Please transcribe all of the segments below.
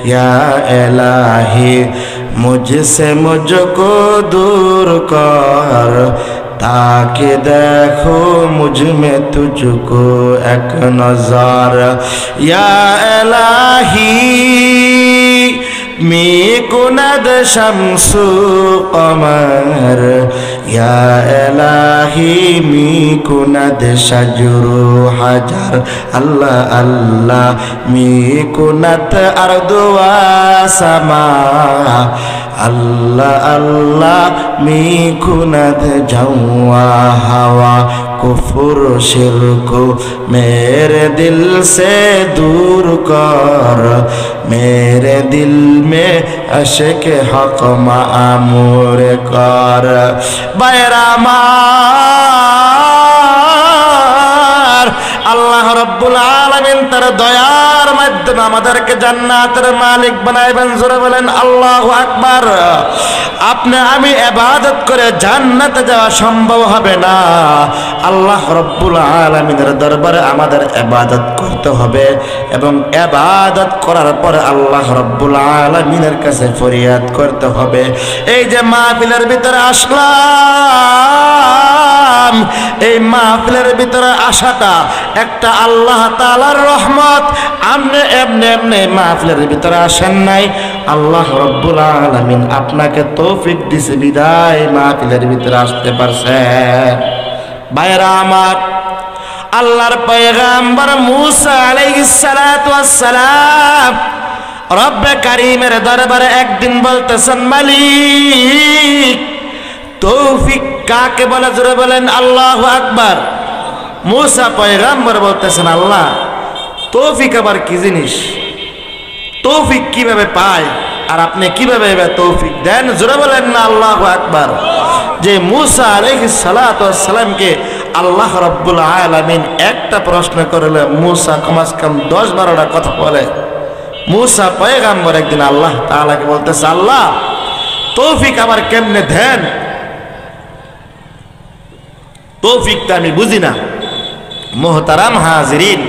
या इलाही मुझसे मुझको दूर कर, ताकि देखो मुझ में तुझको एक नजर। या इलाही मी कुनद शम्सु कमर, या इलाही मी कुनद शजरु हजर। अल्लाह अल्लाह मी कुनत अर्दु व समा, अल्लाह अल्लाह मी कुनत जवा हवा। कुफुर शिर्क मेरे दिल से दूर कर, मेरे दिल में अशक हक मामूर कर। बैरामार আল্লাহ রব্বুল আলামিন তার দয়ার মাধ্যমে আমাদেরকে জান্নাতের মালিক বানাইবেন। জোরে বলেন আল্লাহু আকবার। আপনি আমি ইবাদত করে জান্নাতে যাওয়া সম্ভব হবে না। আল্লাহ রব্বুল আলামিনের দরবারে আমাদের ইবাদত করতে হবে এবং ইবাদত করার পরে আল্লাহ রব্বুল আলামিনের কাছে ফরিয়াদ করতে হবে। এই যে মাহফিলের ভিতরে আসলাম, এই মাহফিলের ভিতরে আসাটা একটা আল্লাহ তাআলার রহমত। আপনি এমনি এমনি মাহফিলের ভিতরে আসেন নাই, আল্লাহ রব্বুল আলামিন আপনাকে তৌফিক দিছে বিদায় মাহফিলের ভিতরে আসতে পারছেন। ভাইরা আমার, আল্লাহর পয়গম্বর মূসা আলাইহিস সালাতু ওয়াস সালাম রব্বে কারীমের দরবারে একদিন বলতেছেন, মালিক তৌফিক কাকে বলে? জোরে বলেন আল্লাহু আকবার। মূসা পয়গম্বর বলতেছেন, আল্লাহ তৌফিক আবার কি জিনিস? তৌফিক কিভাবে পায় আর আপনি কিভাবে তৌফিক দেন? জোরে বলেন না আল্লাহু আকবার। যে মূসা আলাইহিস সালাতু ওয়াস সালামকে আল্লাহ রাব্বুল আলামিন একটা প্রশ্ন করলে মূসা কমস কম 10-12টা কথা বলে। মূসা পয়গম্বর একদিন আল্লাহ তাআলাকে বলতেছে, আল্লাহ তৌফিক আবার কেমনে দেন? তৌফিকটা আমি বুঝি না। মুহতারাম হাজিরিন,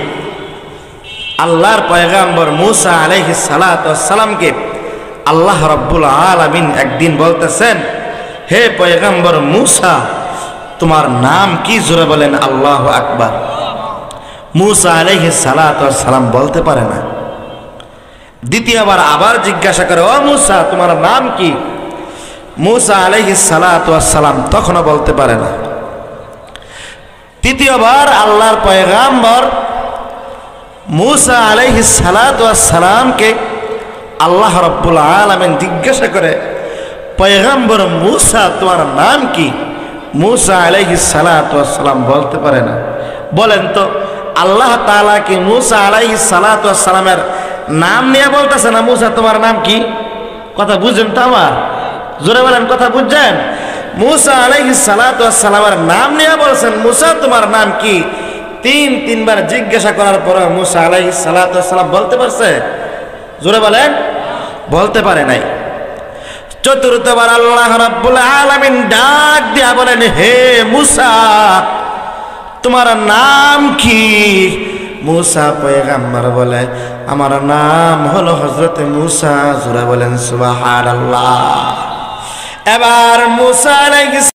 আল্লাহর পয়গম্বর মূসা আলাইহিস সালাতু ওয়াস সালামকে আল্লাহ রাব্বুল আলামিন একদিন বলতেছেন, হে পয়গম্বর মূসা তোমার নাম কি? জোরে বলেন আল্লাহু আকবার। মূসা আলাইহিস সালাতু ওয়াস সালাম বলতে পারে না। দ্বিতীয়বার আবার জিজ্ঞাসা করে, ও মূসা তোমার নাম কি? মূসা আলাইহিস সালাতু ওয়াস সালাম তখনও বলতে পারে না। তৃতীয়বার আল্লাহর পয়গম্বর মূসা আলাইহিস সালাতু ওয়াস সালামকে আল্লাহ রাব্বুল আলামিন জিজ্ঞাসা করে, পয়গম্বর মূসা তোমার নাম কি? মূসা আলাইহিস সালাতু ওয়াস সালাম বলতে পারে না। বলেন তো আল্লাহ তাআলা কি মূসা আলাইহিস সালাতু ওয়াস সালামের নাম নিয়ে বলতেছে না, মূসা তোমার নাম কি? কথা বুঝেন তো আমার? জোরে বলেন, কথা বুঝছেন? মূসা আলাইহিস সালাতু ওয়াস সালামের নাম নিয়ে বলছেন, মূসা তোমার নাম কি? তিনবার জিজ্ঞাসা করার পর মূসা আলাইহিস সালাতু ওয়াস সালাম বলতে পারছে? জোরে বলেন, বলতে পারে নাই। চতুর্থবার আল্লাহ রাব্বুল আলামিন ডাক দিয়া বলেন, হে মূসা তোমার নাম কি? মূসা পয়গম্বর বলে, আমার নাম হলো হযরত মূসা। জোরে বলেন সুবহানাল্লাহ। এবার মূসা আলাইহিস